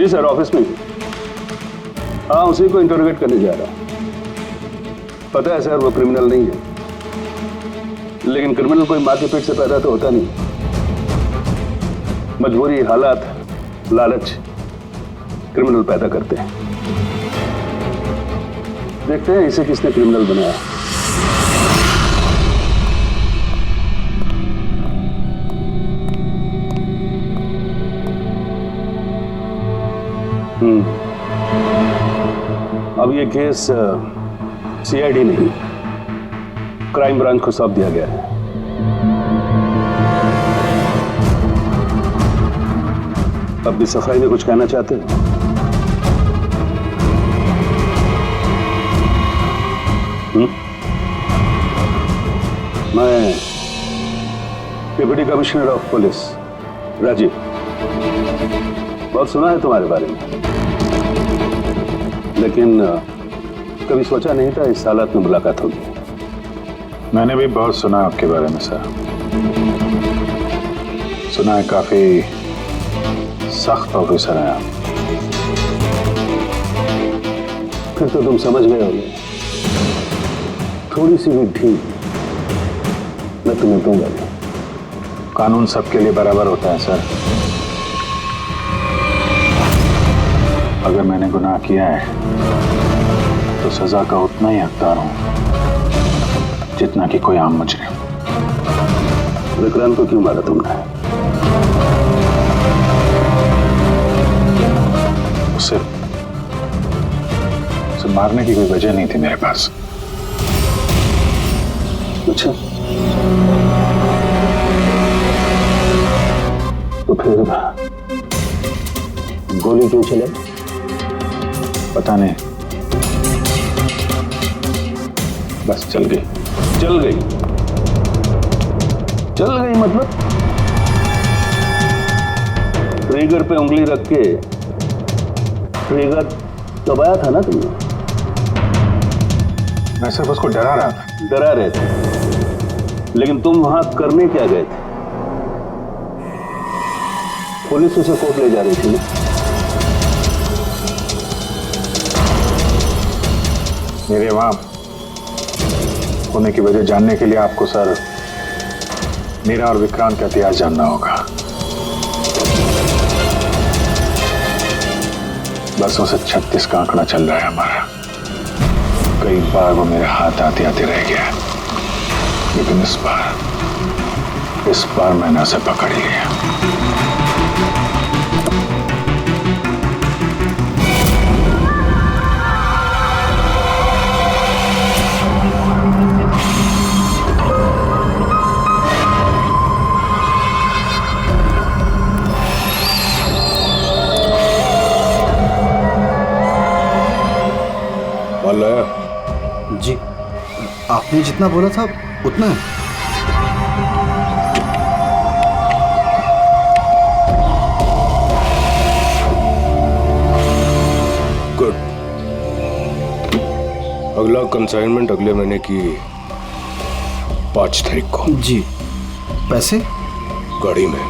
Sir, office में। हाँ, उसी को इंटरोगेट करने जा रहा। पता है सर, वो क्रिमिनल नहीं है, लेकिन क्रिमिनल कोई माँ के पेट से पैदा तो होता नहीं। मजबूरी, हालात, लालच क्रिमिनल पैदा करते हैं। देखते हैं इसे किसने क्रिमिनल बनाया। अब ये केस सीआईडी नहीं, क्राइम ब्रांच को सौंप दिया गया है। अब भी सफाई में कुछ कहना चाहते हैं? मैं deputy commissioner of police Rajiv, बहुत सुना है तुम्हारे बारे में, लेकिन कभी सोचा नहीं था इस हालत में मुलाकात होगी। मैंने भी बहुत सुना आपके बारे में सर। सुना है काफी सख्त ऑफिसर हैं आप। फिर तो तुम समझ गए होगे, थोड़ी सी भी ढील मैं तुम्हें दूंगा नहीं। कानून सबके लिए बराबर होता है सर। अगर मैंने गुनाह किया है तो सजा का उतना ही हकदार हूं जितना कि कोई आम मुजरिम। विक्रांत को क्यों मारा तुमने? उसे मारने की कोई वजह नहीं थी मेरे पास। अच्छा, तो फिर गोली क्यों चले? पता नहीं, बस चल गई। चल गई? चल गई मतलब ट्रिगर पे उंगली रख के ट्रिगर दबाया था ना तुमने? मैं सिर्फ उसको डरा रहा था। डरा रहे थे, लेकिन तुम वहां करने क्या गए थे? पुलिस उसे कोर्ट ले जा रही थी ना? मेरे वहां होने की वजह जानने के लिए आपको सर मेरा और विक्रांत का इतिहास जानना होगा। बस उसे 36 का आंकड़ा चल रहा है हमारा। कई बार वो मेरे हाथ आते आते रह गया, लेकिन इस बार मैंने उसे पकड़ लिया। जी, आपने जितना बोला था उतना है। गुड। अगला कंसाइनमेंट अगले महीने की 5 तारीख को। जी। पैसे? गाड़ी में।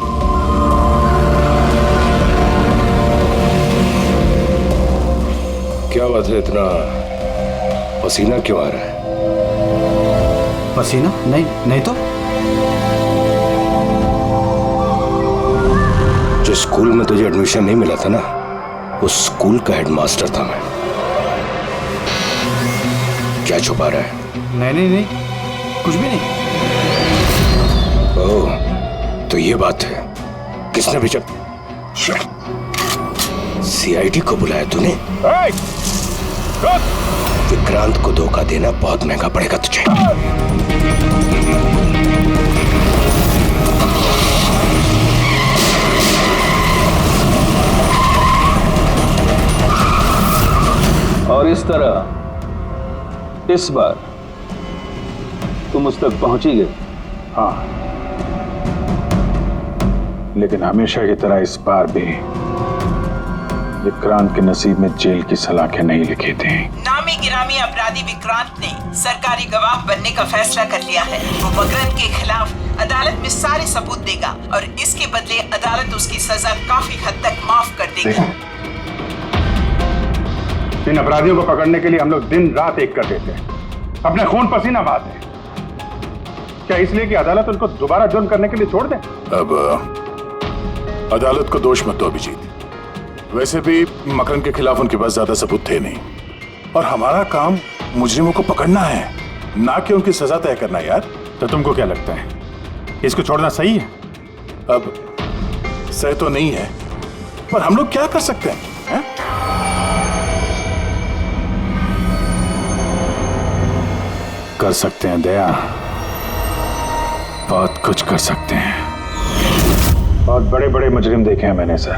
क्या बात है, इतना पसीना क्यों आ रहा है? पसीना? नहीं तो। जिस स्कूल में तुझे एडमिशन नहीं मिला था ना, उस स्कूल का हेडमास्टर था मैं। क्या छुपा रहा है? नहीं, कुछ भी नहीं। ओह, तो ये बात है। किसने भेजा? सीआईडी को बुलाया तूने? विक्रांत को धोखा देना बहुत महंगा पड़ेगा तुझे। और इस तरह इस बार तुम उस तक पहुंच ही गए। हाँ, लेकिन हमेशा की तरह इस बार भी विक्रांत के नसीब में जेल की सलाखें नहीं लिखी थी। नामी गिरामी अपराधी विक्रांत ने सरकारी गवाह बनने का फैसला कर लिया है। वो मकरंद के खिलाफ अदालत में सारे सबूत देगा और इसके बदले अदालत उसकी सजा काफी हद तक माफ कर देगी। इन अपराधियों को पकड़ने के लिए हम लोग दिन रात एक कर देते हैं, अपने खून पसीना बहाते हैं। क्या इसलिए कि अदालत उनको दोबारा जुर्म करने के लिए छोड़ दे? अब अदालत को दोष मत दो अभिजीत। वैसे भी मकरन के खिलाफ उनके पास ज्यादा सबूत थे नहीं, और हमारा काम मुजरिमों को पकड़ना है, ना कि उनकी सजा तय करना। यार तो तुमको क्या लगता है, इसको छोड़ना सही है? अब सही तो नहीं है, पर हम लोग क्या कर सकते हैं? कर सकते हैं दया, बहुत कुछ कर सकते हैं। बहुत बड़े बड़े मुजरिम देखे हैं मैंने सर,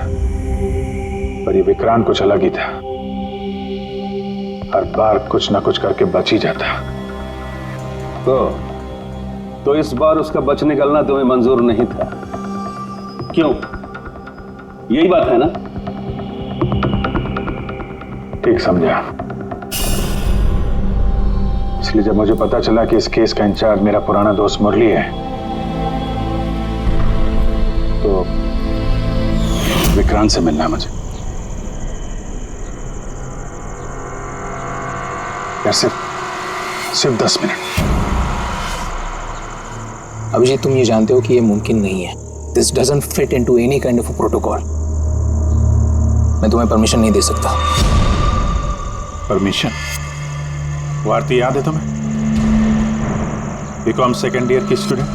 पर ये विक्रांत कुछ अलग ही था। हर बार कुछ ना कुछ करके बच ही जाता। तो इस बार उसका बच निकलना तुम्हें मंजूर नहीं था, क्यों? यही बात है ना? ठीक समझा। इसलिए जब मुझे पता चला कि इस केस का इंचार्ज मेरा पुराना दोस्त मुरली है, तो विक्रांत से मिलना है मुझे। यार सिर्फ 10 मिनट। अभिजीत, तुम ये जानते हो कि ये मुमकिन नहीं है। This doesn't fit into any kind of protocol. मैं तुम्हें परमिशन नहीं दे सकता। परमिशन? वो आरती याद है तुम्हें? बीकॉम सेकेंड ईयर की स्टूडेंट,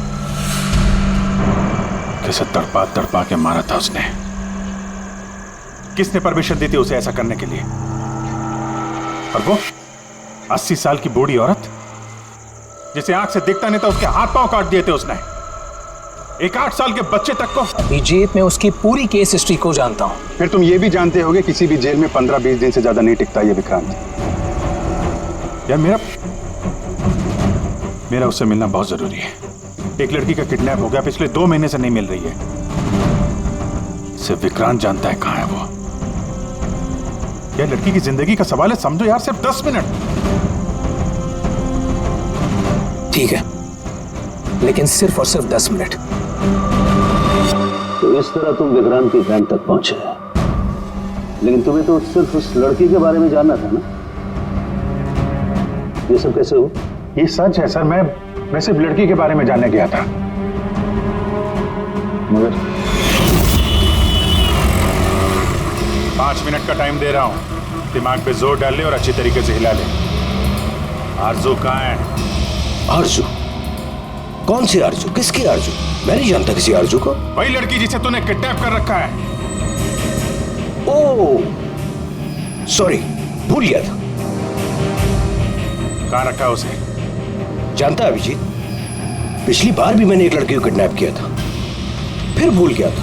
कैसे तड़पा तड़पा के मारा था उसने। किसने परमिशन दी थी उसे ऐसा करने के लिए? और वो 80 साल की बूढ़ी औरत जिसे आंख से दिखता नहीं था, उसके हाथ पांव काट दिए थे उसने। एक 8 साल के बच्चे तक को। अभिजीत, मैं उसकी पूरी केस हिस्ट्री को जानता हूं। फिर तुम ये भी जानते होगे किसी भी जेल में 15-20 दिन से ज्यादा नहीं टिकता ये विक्रांत। यार मेरा उससे मिलना बहुत जरूरी है। एक लड़की का किडनैप हो गया, पिछले 2 महीने से नहीं मिल रही है। सिर्फ विक्रांत जानता है कहां है वो। यह लड़की की जिंदगी का सवाल है, समझो यार, सिर्फ 10 मिनट। ठीक है, लेकिन सिर्फ और सिर्फ 10 मिनट। तो इस तरह तुम विक्रांत के कैंप तक पहुंचे, लेकिन तुम्हें तो सिर्फ उस लड़की के बारे में जानना था ना? ये सब कैसे हो? ये सच है सर, मैं सिर्फ लड़की के बारे में जानने गया था, मगर 5 मिनट का टाइम दे रहा हूं। दिमाग पे जोर डाल ले और अच्छी तरीके से हिला ले। आरजू कहां है? आरजू? कौन सी आरजू? किसकी आरजू? मैं नहीं जानता किसी आरजू को। वही लड़की जिसे तूने किडनैप कर रखा है। ओह सॉरी, भूल गया था। कहां रखा है उसे? जानता है अभिजीत, पिछली बार भी मैंने एक लड़की को किडनैप किया था, फिर भूल गया था।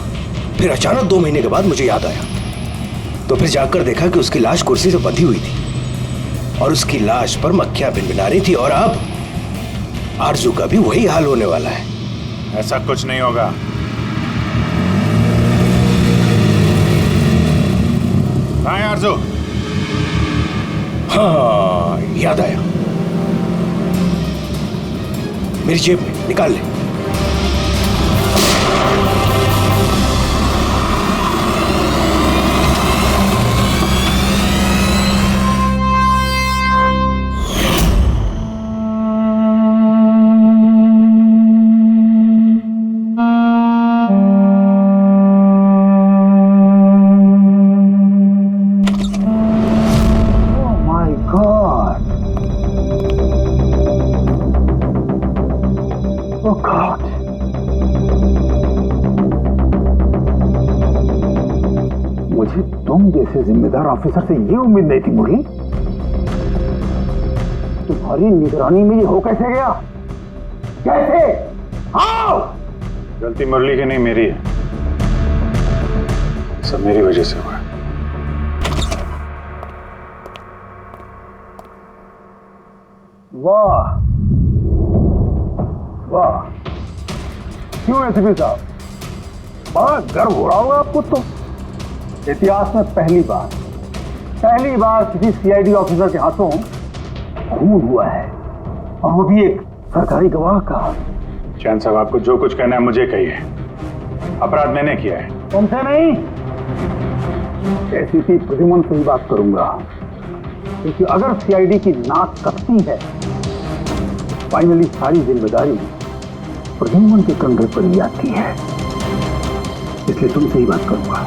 फिर अचानक 2 महीने के बाद मुझे याद आया, तो फिर जाकर देखा कि उसकी लाश कुर्सी से बंधी हुई थी और उसकी लाश पर मक्खियां भिनभिना रही थी। और अब आरजू का भी वही हाल होने वाला है। ऐसा कुछ नहीं होगा। कहां है आरजू? हाँ, याद आया, मेरी जेब में, निकाल ले। मुझे तुम जैसे जिम्मेदार ऑफिसर से ये उम्मीद नहीं थी मुरली। तुम्हारी निगरानी में ये हो कैसे गया? कैसे? हाउ? गलती मुरली की नहीं, मेरी है। सब मेरी वजह से हुआ। वाह वाह, क्यों एसपी साहब, बड़ा गर्व हो रहा होगा आपको। तो इतिहास में पहली बार किसी सीआईडी ऑफिसर के हाथों खून हुआ है, और वो भी एक सरकारी गवाह का। चैन साहब, आपको जो कुछ कहना है मुझे कहिए। अपराध मैंने किया है। तुमसे नहीं, एसीपी प्रद्युमन से ही बात करूंगा। क्योंकि अगर सीआईडी की नाक कटती है, फाइनली सारी जिम्मेदारी प्रद्युम्न के कंधे पर ही आती है। इसलिए तुमसे ही बात करूंगा।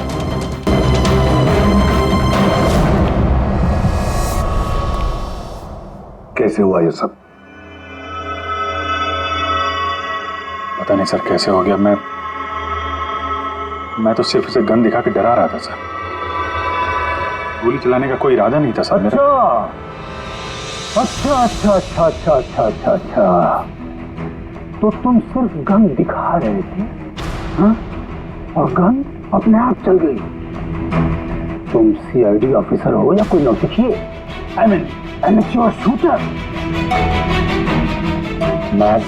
कैसे हुआ ये सब? पता नहीं सर कैसे हो गया। मैं तो सिर्फ उसे गन दिखा के डरा रहा था सर। गोली चलाने का कोई इरादा नहीं था सर मेरा। अच्छा। तो तुम सिर्फ गन दिखा रहे थे, हाँ? और गन अपने आप चल गई। तुम सीआईडी ऑफिसर हो या कोई नौसिखिए? I mean amateur shooter. मैं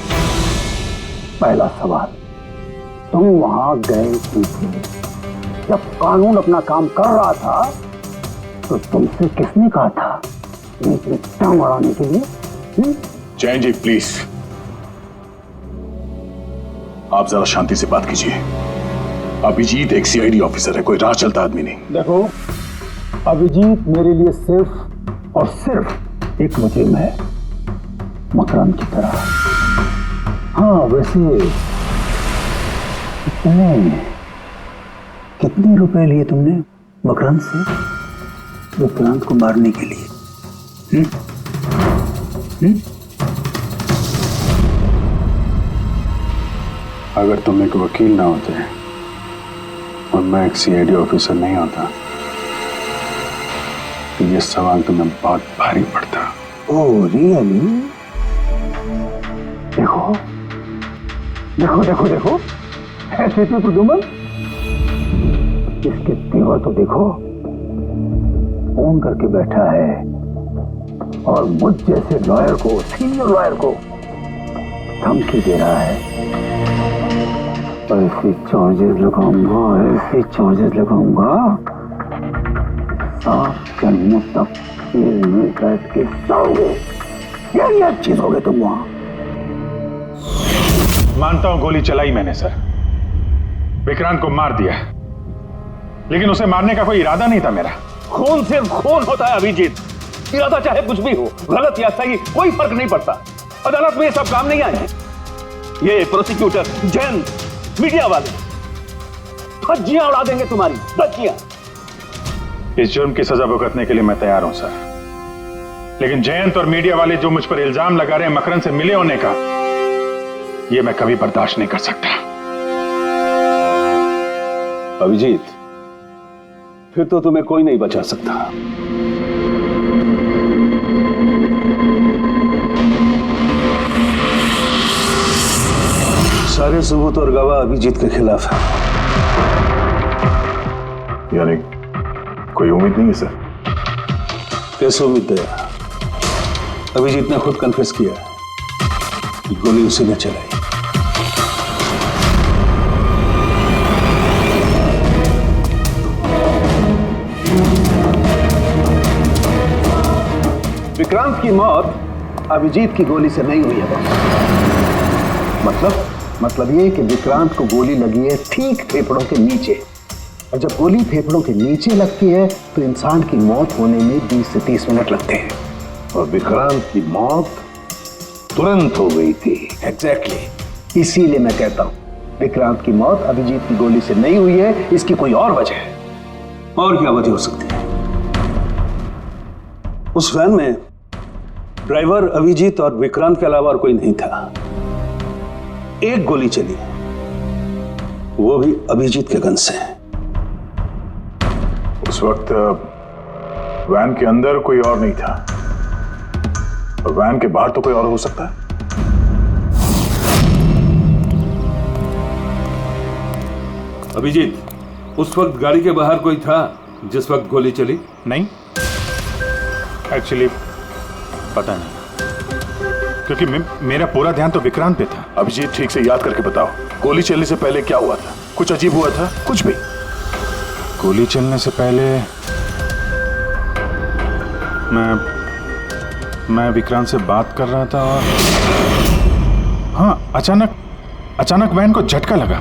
पहला सवाल, तुम वहां गए क्यों थे? जब कानून अपना काम कर रहा था तो तुमसे किसने कहा था टांग अड़ाने के लिए? जैन जी प्लीज, आप जरा शांति से बात कीजिए। अभिजीत एक सीआईडी ऑफिसर है, कोई राह चलता आदमी नहीं। देखो, अभिजीत मेरे लिए सिर्फ और सिर्फ एक मुजरिम है, मकरंद की तरह। हाँ, वैसे कितने रुपए लिए तुमने मकरंद से विक्रांत को मारने के लिए? अगर तुम एक वकील ना होते और मैं एक सीआईडी ऑफिसर नहीं होता तो ये सवाल तुम्हें बहुत भारी पड़ता। Oh really? देखो ऐसे थे प्रद्युम्न। इसके तेवर तो देखो, फोन करके बैठा है और मुझ जैसे लॉयर को, सीनियर लॉयर को धमकी दे रहा है। ऐसे चार्जेस लगाऊंगा आप जन्म तक जेल में बैठ के सोओगे। यही एक चीज हो गई तुम वहां। मानता हूं गोली चलाई मैंने सर, विक्रांत को मार दिया, लेकिन उसे मारने का कोई इरादा नहीं था मेरा। खून से खून होता है अभिजीत, इरादा चाहे कुछ भी हो, गलत या सही कोई फर्क नहीं पड़ता। अदालत में ये सब काम नहीं आए। ये प्रोसिक्यूटर, जैन, मीडिया वाले धज्जियां उड़ा देंगे तुम्हारी, धज्जियां। इस जुर्म की सजा भुगतने के लिए मैं तैयार हूं सर, लेकिन जयंत और मीडिया वाले जो मुझ पर इल्जाम लगा रहे हैं मकरंद से मिले होने का, यह मैं कभी बर्दाश्त नहीं कर सकता। अभिजीत, फिर तो तुम्हें कोई नहीं बचा सकता। सारे सबूत और गवाह अभिजीत के खिलाफ है। यानी कोई उम्मीद नहीं है सर? कैसे उम्मीद है? अभिजीत ने खुद कन्फेस किया है कि गोली उसी ने चलाई। विक्रांत की मौत अभिजीत की गोली से नहीं हुई है बॉस। मतलब ये कि विक्रांत को गोली लगी है ठीक फेफड़ों के नीचे, और जब गोली फेफड़ों के नीचे लगती है तो इंसान की मौत होने में 20 से 30 मिनट लगते हैं, और विक्रांत की मौत तुरंत हो गई थी। एग्जैक्टली, इसीलिए मैं कहता हूं विक्रांत की मौत अभिजीत की गोली से नहीं हुई है, इसकी कोई और वजह है। और क्या वजह हो सकती है? उस वैन में ड्राइवर अभिजीत और विक्रांत के अलावा और कोई नहीं था। एक गोली चली, वो भी अभिजीत के गन से। उस वक्त वैन के अंदर कोई और नहीं था, और वैन के बाहर तो कोई और हो सकता है। अभिजीत, उस वक्त गाड़ी के बाहर कोई था जिस वक्त गोली चली? नहीं, एक्चुअली पता नहीं, क्योंकि मेरा पूरा ध्यान तो विक्रांत पे था। अभिजीत, ठीक से याद करके बताओ, गोली चलने से पहले क्या हुआ था? कुछ अजीब हुआ था? कुछ भी? गोली चलने से पहले मैं विक्रांत से बात कर रहा था और हाँ, अचानक वैन को झटका लगा,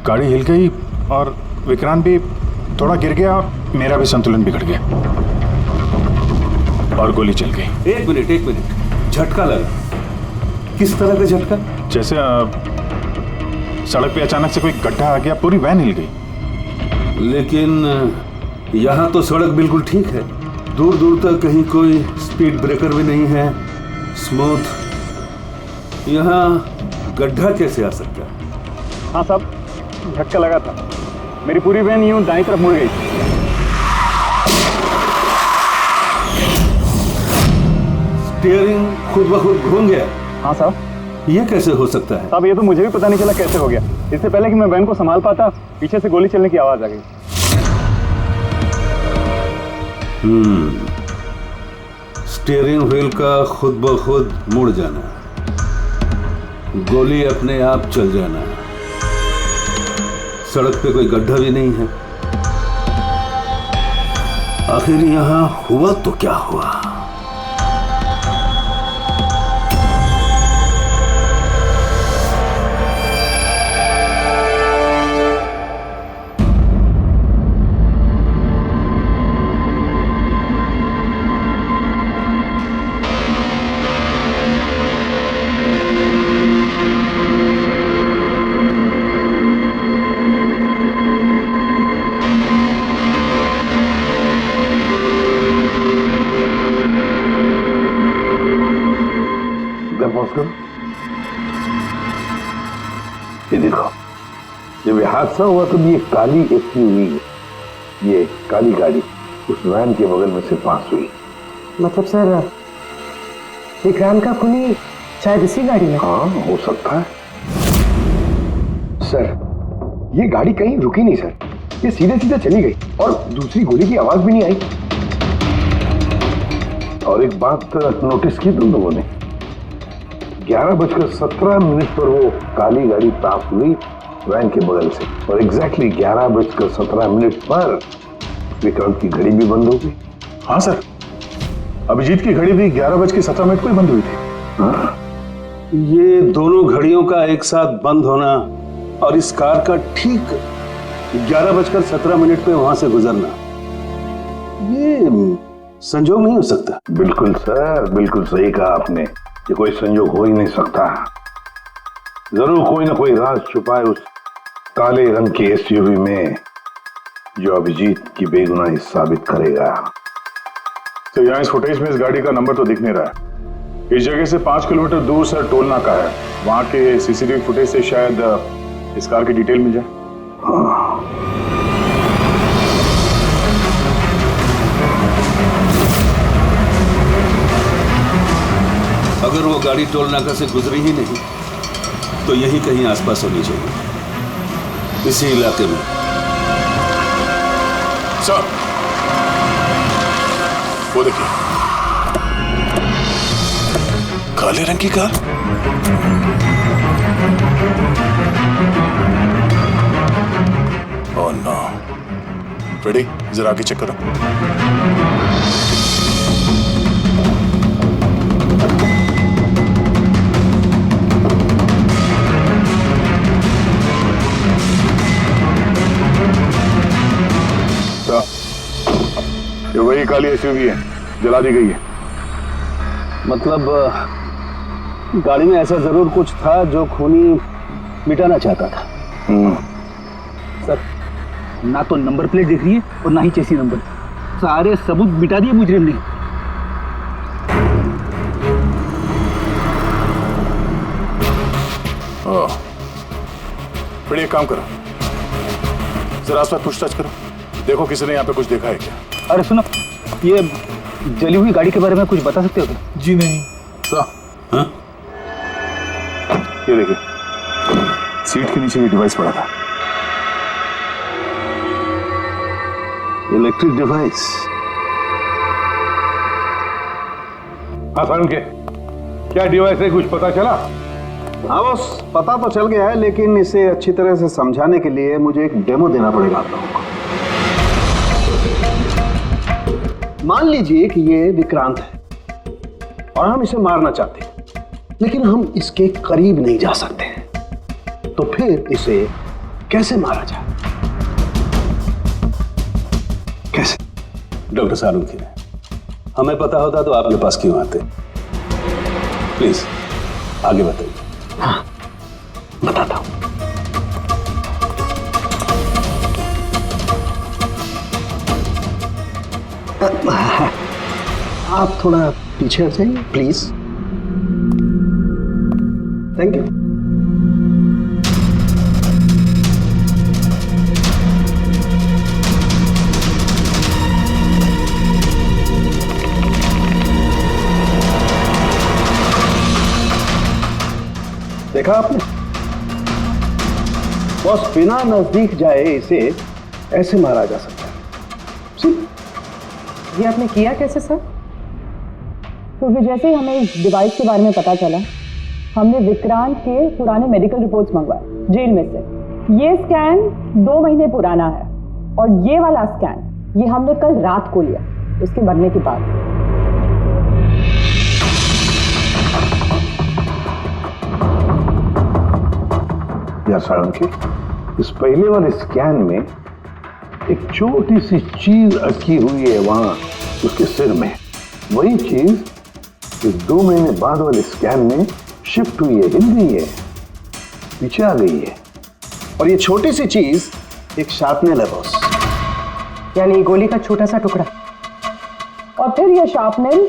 गाड़ी हिल गई और विक्रांत भी थोड़ा गिर गया और मेरा भी संतुलन बिगड़ गया। और गोली चल गई। एक मिनट, झटका लगा? किस तरह का झटका? जैसे सड़क पे अचानक से कोई गड्ढा आ गया, पूरी वैन हिल गई। लेकिन यहाँ तो सड़क बिल्कुल ठीक है, दूर दूर तक कहीं कोई स्पीड ब्रेकर भी नहीं है, स्मूथ। यहाँ गड्ढा कैसे आ सकता है? हाँ साहब, झटका लगा था। मेरी पूरी वैन यूं दाईं तरफ मुड़ गई। स्टीयरिंग खुद ब खुद घूम गया? हाँ साहब। ये कैसे हो सकता है? साहब ये तो मुझे भी पता नहीं चला कैसे हो गया। इससे पहले कि मैं वैन को संभाल पाता, पीछे से गोली चलने की आवाज आ गई। स्टीयरिंग व्हील का खुद ब खुद मुड़ जाना, गोली अपने आप चल जाना, सड़क पे कोई गड्ढा भी नहीं है। आखिर यहां हुआ तो क्या हुआ? ये देखो, जब ये हादसा हुआ तो ये काली एसयूवी, ये काली गाड़ी उस वैन के बगल में से पास हुई। मतलब सर, विक्रांत का खूनी शायद इसी गाड़ी में? हाँ, हो सकता है। सर, ये गाड़ी कहीं रुकी नहीं सर, ये सीधे सीधे चली गई और दूसरी गोली की आवाज भी नहीं आई। और एक बात नोटिस की तुम लोगों ने, 11:17 पर वो काली गाड़ी पास हुई वैन के बगल से, और एग्जैक्टली 11:17 पर विक्रांत की घड़ी भी बंद हो गई। हाँ सर, अभिजीत की घड़ी भी 11:17 को ही बंद हुई थी। हाँ? ये दोनों घड़ियों का एक साथ बंद होना और इस कार का ठीक 11:17 पे वहां से गुजरना, ये संजोग नहीं हो सकता। बिल्कुल सर, बिल्कुल सही कहा आपने, ये कोई संयोग हो ही नहीं सकता। जरूर कोई ना कोई राज छुपा है उस काले रंग के एसयूवी में, जो अभिजीत की बेगुनाही साबित करेगा। तो यहाँ इस फुटेज में इस गाड़ी का नंबर तो दिख नहीं रहा है। इस जगह से 5 किलोमीटर दूर सर टोल नाका है, वहां के सीसीटीवी फुटेज से शायद इस कार की डिटेल मिल जाए। हाँ। अगर वो गाड़ी टोल नाका से गुजरी ही नहीं तो यही कहीं आसपास होनी चाहिए, इसी इलाके में। सर, वो देखिए, काले रंग की कार। Oh no. फ्रेडी, जरा आगे चेक करो। ये वही काली एसयूवी है, जला दी गई है। मतलब गाड़ी में ऐसा जरूर कुछ था जो खूनी मिटाना चाहता था। सर, ना तो नंबर प्लेट दिख रही है और ना ही चेसी नंबर, सारे सबूत मिटा दिए मुजरिम ने। फिर एक काम करो, जरा आसपास पूछताछ करो, देखो किसी ने यहाँ पे कुछ देखा है क्या। अरे सुनो, ये जली हुई गाड़ी के बारे में कुछ बता सकते हो क्या? जी नहीं। हाँ? ये देखिए, सीट के नीचे ये डिवाइस पड़ा था। Electric device. हाँ सर, के क्या डिवाइस है, कुछ पता चला? हाँ बस, पता तो चल गया है, लेकिन इसे अच्छी तरह से समझाने के लिए मुझे एक डेमो देना पड़ेगा आप लोगों को। मान लीजिए कि ये विक्रांत है और हम इसे मारना चाहते हैं, लेकिन हम इसके करीब नहीं जा सकते हैं। तो फिर इसे कैसे मारा जाए? कैसे? डॉक्टर सालुंखे, हमें पता होता तो आपके पास क्यों आते? प्लीज आगे बताइए। हाँ, बताता हूं। आप थोड़ा पीछे हट जाइए प्लीज। Thank you. देखा आपने, बॉस बिना नजदीक जाए इसे ऐसे मारा जा सकता है। ये आपने किया कैसे सर? क्योंकि जैसे ही हमें इस डिवाइस के बारे में पता चला, हमने विक्रांत के पुराने मेडिकल रिपोर्ट्स मंगवाए जेल में से। ये स्कैन 2 महीने पुराना है और ये वाला स्कैन ये हमने कल रात को लिया उसके मरने के बाद। या साळुंखे, इस पहले वाले स्कैन में एक छोटी सी चीज अटकी हुई है वहां उसके सिर में। वही चीज इस 2 महीने बाद वाले स्कैन में शिफ्ट हुई है, हिल गई है, पीछे आ गई है। और ये छोटी सी चीज एक शार्पनेल है बॉस, यानी गोली का छोटा सा टुकड़ा। और फिर ये शार्पनेल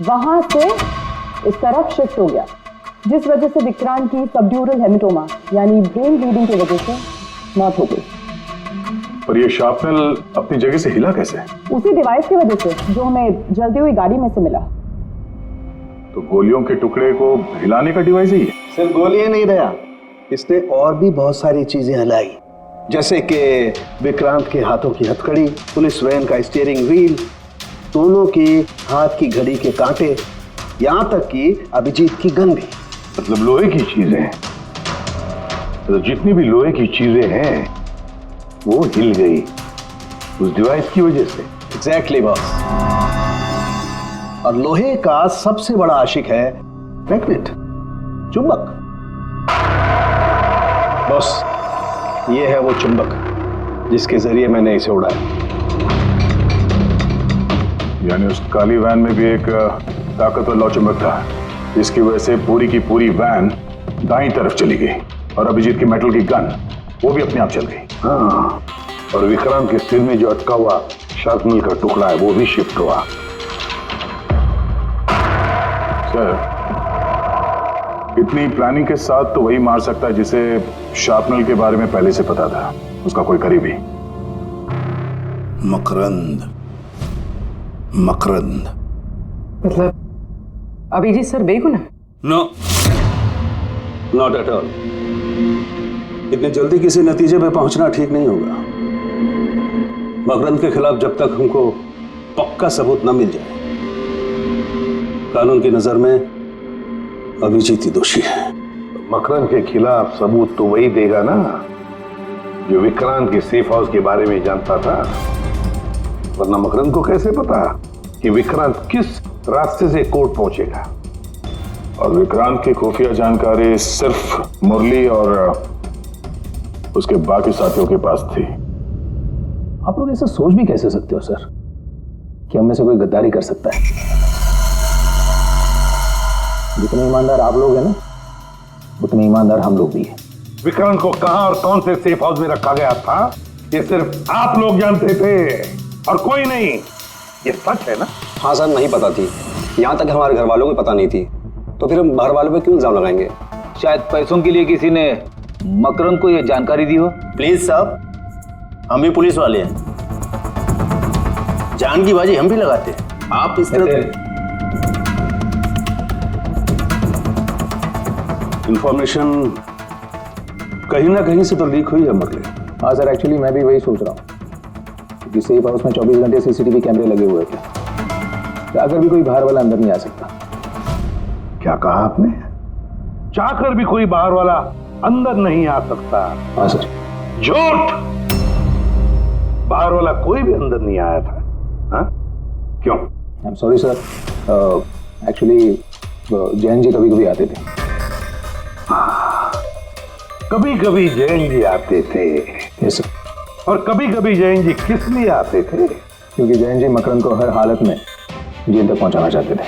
वहां से इस तरफ शिफ्ट हो गया, जिस वजह से विक्रांत की सबड्यूरल हेमेटोमा यानी ब्रेन ब्लीडिंग की वजह से मौत हो गई। पर ये शार्पनेल अपनी जगह से हिला कैसे? उसी डिवाइस की वजह से जो हमें जलती हुई गाड़ी में से मिला। तो गोलियों के टुकड़े को हिलाने का डिवाइस ही है? सिर्फ गोलियां नहीं रहा, इसने और भी बहुत सारी चीजें हिलाई, जैसे कि विक्रांत के हाथों की हथकड़ी, पुलिस वैन का स्टीयरिंग व्हील, दोनों के हाथ की घड़ी के कांटे, यहां तक कि अभिजीत की गन भी। मतलब लोहे की चीजें, तो जितनी भी लोहे की चीजें हैं वो हिल गई उस डिवाइस की वजह से। Exactly boss. और लोहे का सबसे बड़ा आशिक है मैग्नेट, चुंबक। बॉस, ये है वो चुंबक जिसके जरिए मैंने इसे उड़ाया। यानी उस काली वैन में भी एक ताकतवर लौ चुंबक था, जिसकी वजह से पूरी की पूरी वैन दाईं तरफ चली गई और अभिजीत की मेटल की गन वो भी अपने आप चल गई। हाँ, और विक्रांत के सिर में जो अटका हुआ शार्पनेल का टुकड़ा है वो भी शिफ्ट हुआ। सर, इतनी प्लानिंग के साथ तो वही मार सकता है जिसे शार्पनेल के बारे में पहले से पता था, उसका कोई करीबी। मकरंद। मकरंद मतलब अभिजीत सर बेगुनाह? No, not at all. इतनी जल्दी किसी नतीजे पे पहुंचना ठीक नहीं होगा। मकरंद के खिलाफ जब तक हमको पक्का सबूत न मिल जाए, कानून की नजर में अभिजीत ही दोषी है। मकरंद के खिलाफ सबूत तो वही देगा ना जो विक्रांत के सेफ हाउस के बारे में जानता था, वरना मकरंद को कैसे पता कि विक्रांत किस रास्ते से कोर्ट पहुंचेगा। और विक्रांत की खुफिया जानकारी सिर्फ मुरली और उसके बाकी साथियों के पास थी। आप लोग ऐसा सोच भी कैसे सकते हो सर कि हम में से कोई गद्दारी कर सकता है? जितने ईमानदार आप लोग हैं ना, उतने ईमानदार हम लोग भी हैं। विक्रांत को कहां और कौन से सेफ हाउस में रखा गया था ये सिर्फ आप लोग जानते थे और कोई नहीं। ये सच है ना? हाँ सर, नहीं पता थी। यहाँ तक हमारे घर वालों को पता नहीं थी, तो फिर हम बाहर वालों पे क्यों इल्जाम लगाएंगे? शायद पैसों के लिए किसी ने मकरंद को यह जानकारी दी हो। प्लीज साहब, हम भी पुलिस वाले हैं, जान की बाजी हम भी लगाते हैं। आप इस तरह इंफॉर्मेशन कहीं ना कहीं से तो लीक हुई है मुरली। हाँ सर, एक्चुअली मैं भी वही सोच रहा हूँ, क्योंकि सेफ हाउस में 24 घंटे सीसीटीवी कैमरे लगे हुए थे, तो अगर भी कोई बाहर वाला अंदर नहीं आ सकता। क्या कहा आपने? चाहकर भी कोई बाहर वाला अंदर नहीं आ सकता? हाँ सर। झूठ! बाहर वाला कोई भी अंदर नहीं आया था। हाँ? क्यों? I am sorry sir, actually Jain ji कभी कभी आते थे। कभी कभी जैन जी आते थे? Yes sir. और कभी कभी जैन जी किस लिए आते थे? क्योंकि जैन जी मकरंद को हर हालत में जेल तक पहुंचाना चाहते थे।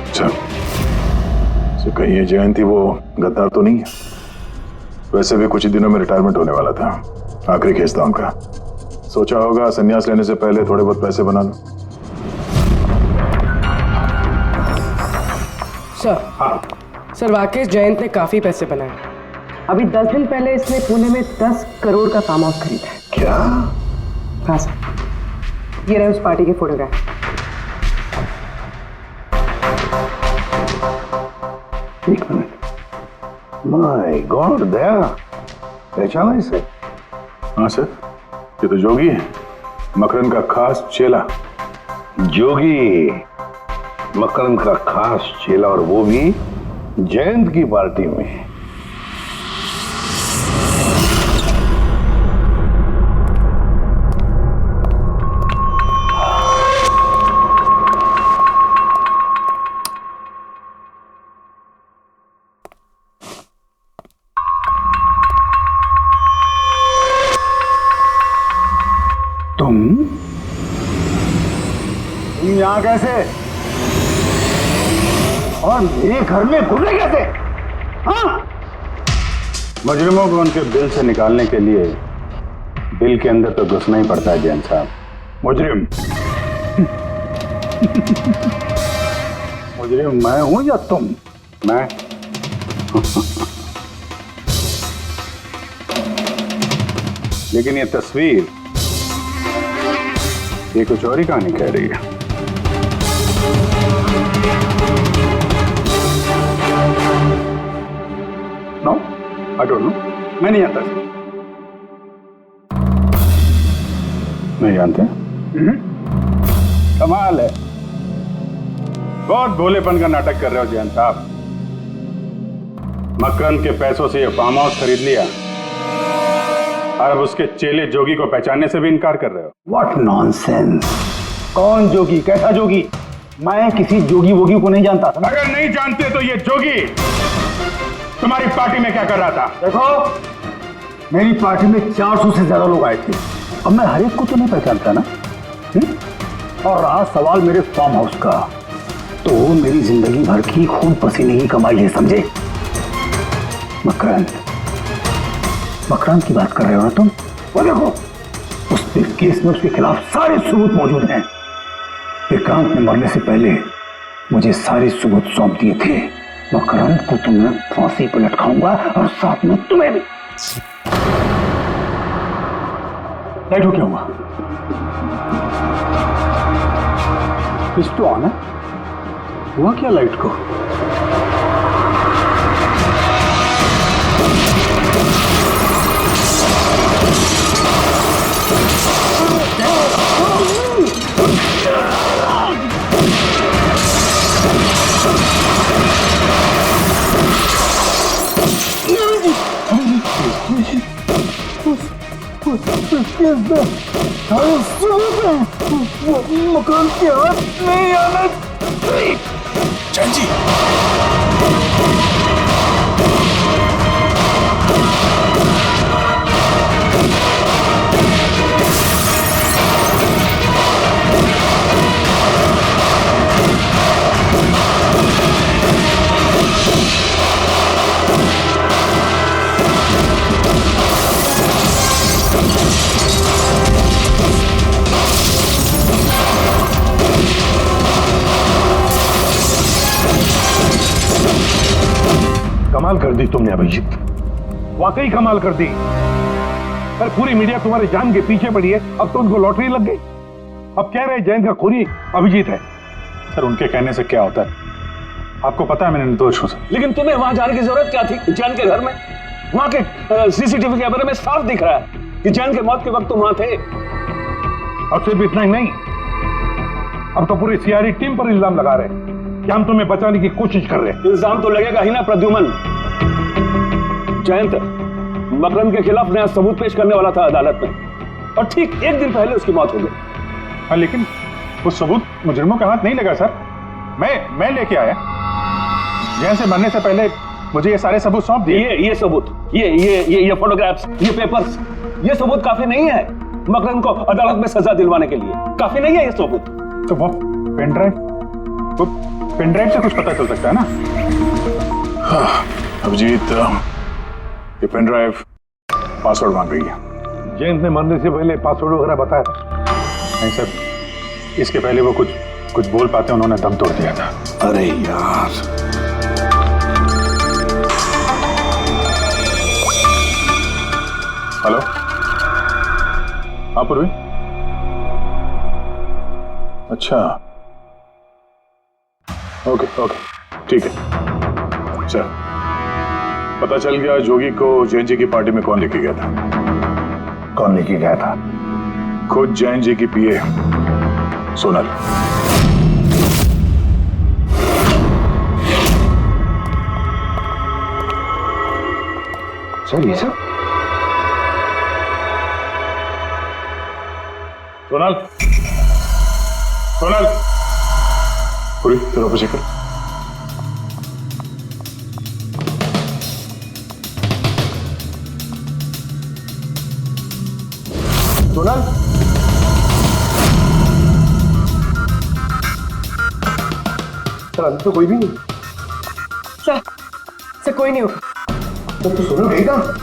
अच्छा, तो कहीं ये जयंती वो गद्दार तो नहीं है? वैसे भी कुछ ही दिनों में रिटायरमेंट होने वाला था, आखिरी केस था उनका। सोचा होगा संन्यास लेने से पहले थोड़े बहुत पैसे बना लो। सर वाकई जयंत ने काफी पैसे बनाए। अभी 10 दिन पहले इसने पुणे में 10 करोड़ का फार्म हाउस खरीदा है। क्या? हाँ सर, ये रहे उस पार्टी के फोटोग्राफ। एक मिनट, माय गॉड, दया पहचाना इसे? हाँ सर, ये तो जोगी है, मकरन का खास चेला। जोगी, मकरन का खास चेला, और वो भी जयंत की पार्टी में। तुम यहां कैसे और मेरे घर में घुसे कैसे? हाँ? मुजरिमों को उनके बिल से निकालने के लिए बिल के अंदर तो घुसना ही पड़ता है जैन साहब। मुजरिम मुजरिम मैं हूं या तुम? मैं लेकिन ये तस्वीर ये कुछ और ही कहानी कह रही है। नो, आई डोंट नो, मैं नहीं जानता। नहीं जानते? कमाल है, बहुत भोलेपन का नाटक कर रहे हो जयंत साहब। मकरन के पैसों से ये फार्म हाउस खरीद लिया और अब उसके चेले जोगी को पहचानने से भी इनकार कर रहे हो। What nonsense! कौन जोगी? कैसा जोगी? मैं किसी जोगी वोगी को नहीं जानता। अगर नहीं जानते तो ये जोगी तुम्हारी पार्टी में क्या कर रहा था? देखो, मेरी पार्टी में 400 से ज्यादा लोग आए थे। अब मैं हर एक को तो नहीं पहचानता ना। और रहा सवाल मेरे फार्म हाउस का, तो मेरी जिंदगी भर की खून पसीने की कमाई है, समझे? मकरान की बात कर रहे हो ना तुम? वो देखो, उस केस में उसके खिलाफ सारे सबूत मौजूद हैं। विक्रांत ने मरने से पहले मुझे सारे सबूत सौंप दिए थे। मकरान को तो मैं फांसी पर लटकाऊंगा और साथ में तुम्हें भी। लाइट हो क्या हुआ? स्विच तो ऑन है, हुआ क्या लाइट को? मकान के हाथ नहीं आना चाहिए। कमाल कर दी तुमने अभिजीत, वाकई कमाल कर दी। पर पूरी मीडिया तुम्हारे जान के पीछे पड़ी है, अब तो उनको लॉटरी लग गई। अब कह रहे जयंत का खूनी अभिजीत है। सर उनके कहने से क्या होता है? आपको पता है मैं निर्दोष हूं सर। लेकिन तुम्हें वहां जाने की जरूरत क्या थी? जैन के घर में, वहां के सीसीटीवी कैमरे में साफ दिख रहा है कि जैन के मौत के वक्त तुम वहां थे। अब सिर्फ इतना ही नहीं, अब तो पूरी सीआईडी टीम पर इल्जाम लगा रहे हैं कि हम तुम्हें बचाने की कोशिश कर रहे हैं। इल्जाम तो लगेगा ही ना प्रद्युमन। जयंत मकरन के खिलाफ नया सबूत पेश करने वाला था अदालत में, और ठीक एक दिन पहले उसकी मौत हो गई। हाँ, लेकिन वो सबूत मुजरिमों का हाथ नहीं लगा सर। मैं लेके आया। जैन से मरने से पहले मुझे ये सारे सबूत सौंप दिए। ये सबूत, ये फोटोग्राफ्स, ये पेपर्स, ये सबूत काफी नहीं है मकरन को अदालत में सजा दिलवाने के लिए। काफी नहीं है ये सबूत। तो पेन ड्राइव? वो पेन ड्राइव से कुछ पता चल सकता है ना? हाँ, अभिजीत, ये पेन ड्राइव पासवर्ड मांग रही है। जयंत ने मरने से पहले पासवर्ड वगैरह बताया था? नहीं सर, इसके पहले वो कुछ बोल पाते उन्होंने दम तोड़ दिया था। अरे यार, हेलो, हाँ पूर्वी। अच्छा, ओके ओके, ठीक है। अच्छा, पता चल गया जोगी को जैन जी की पार्टी में कौन लेके गया था? कौन लेके गया था? खुद जैन जी की पीए सोनल। सर, ये सब? सोनल, सोनल, पूरी तेरा ऑफिस कर। सोनल, सर अभी तो कोई भी नहीं। सर कोई नहीं होगा। तो सोनल गई कहाँ?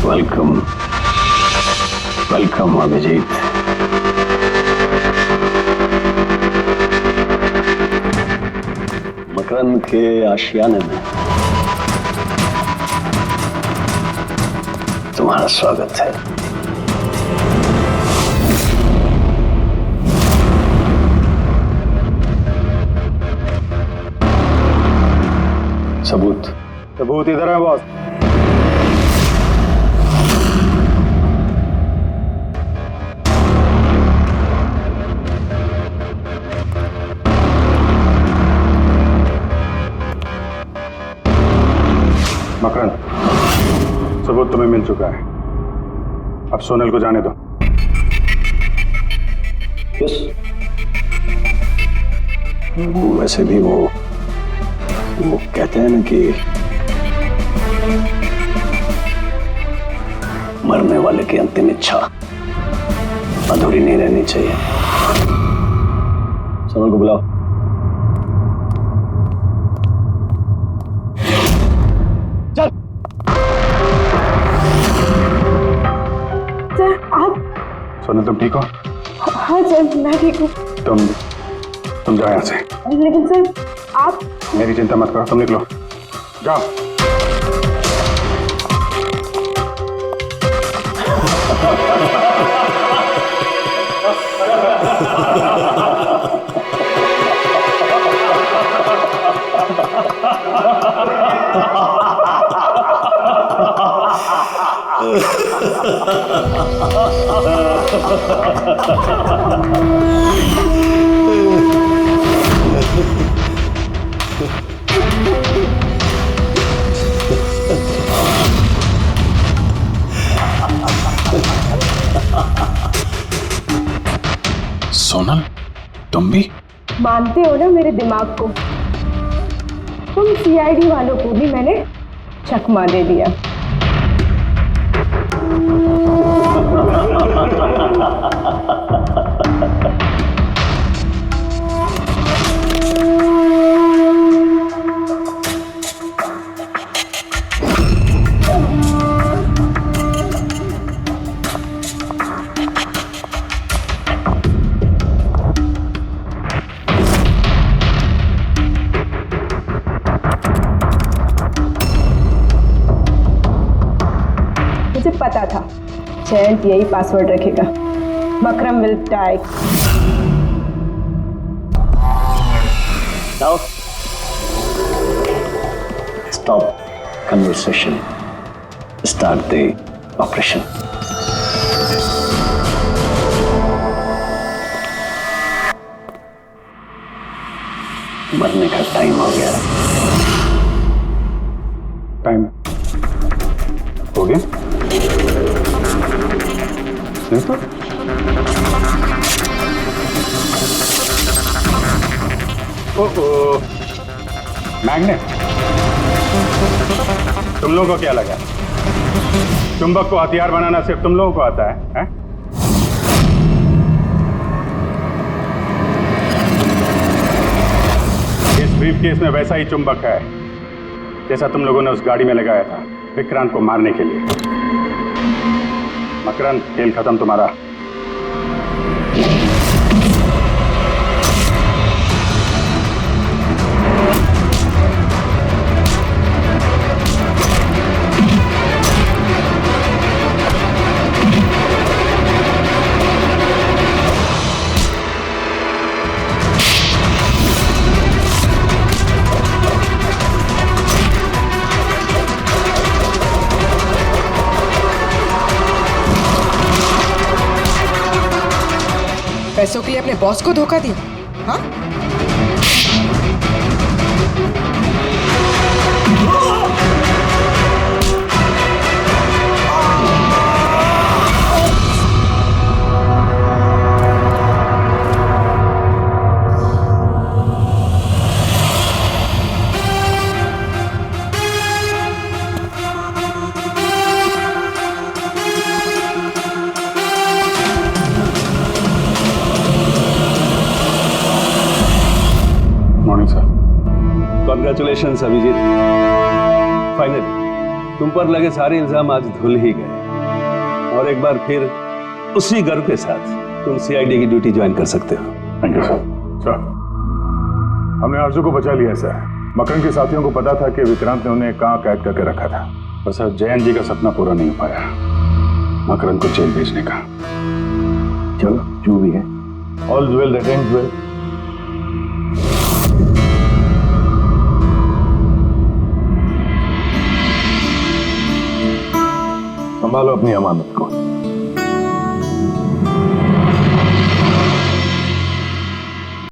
Welcome, welcome Abhijit. मकरंद के आशियाने में तुम्हारा स्वागत है। सबूत? सबूत इधर है बॉस। मकरंद, सबूत तुम्हें मिल चुका है, अब सोनल को जाने दो। यस। वैसे भी वो कहते हैं ना कि मरने वाले की अंतिम इच्छा अधूरी नहीं रहनी चाहिए। सोनल को बुलाओ। सोनल तुम ठीक हो? हाँ सर, मैं ठीक हूँ। तुम जाओ यहाँ से। लेकिन सर आप... मेरी चिंता मत करो, तुम निकलो, जाओ। सोनल, तुम भी मानते हो ना मेरे दिमाग को? तुम सीआईडी वालों को भी मैंने चकमा दे दिया। पता था जयंत यही पासवर्ड रखेगा। मकरम विल डाई। जाओ। stop conversation. Start the operation. मरने का टाइम हो गया। टाइम हो गया? नहीं तो ओह, मैग्नेट। तुम लोगों को क्या लगा चुंबक को हथियार बनाना सिर्फ तुम लोगों को आता है? इस ब्रीफकेस में वैसा ही चुंबक है जैसा तुम लोगों ने उस गाड़ी में लगाया था विक्रांत को मारने के लिए। मकरंद, खेल खत्म तुम्हारा। पैसों के लिए अपने बॉस को धोखा दिया? हाँ? कॉन्ग्रेचुलेशन अभिजीत, फाइनली तुम पर लगे सारे इल्जाम आज धुल ही गए और एक बार फिर उसी गर्व के साथ तुम सीआईडी की ड्यूटी ज्वाइन कर सकते हो। Thank you sir. सर, हमने आरजू को बचा लिया सर। मकरंद के साथियों को पता था कि विक्रांत ने उन्हें कहाँ कैद करके रखा था, बस जयंत जी का सपना पूरा नहीं हो पाया मकरंद को जेल भेजने का। चलो जो भी है, all well that ends well. संभालो अपनी अमानत को।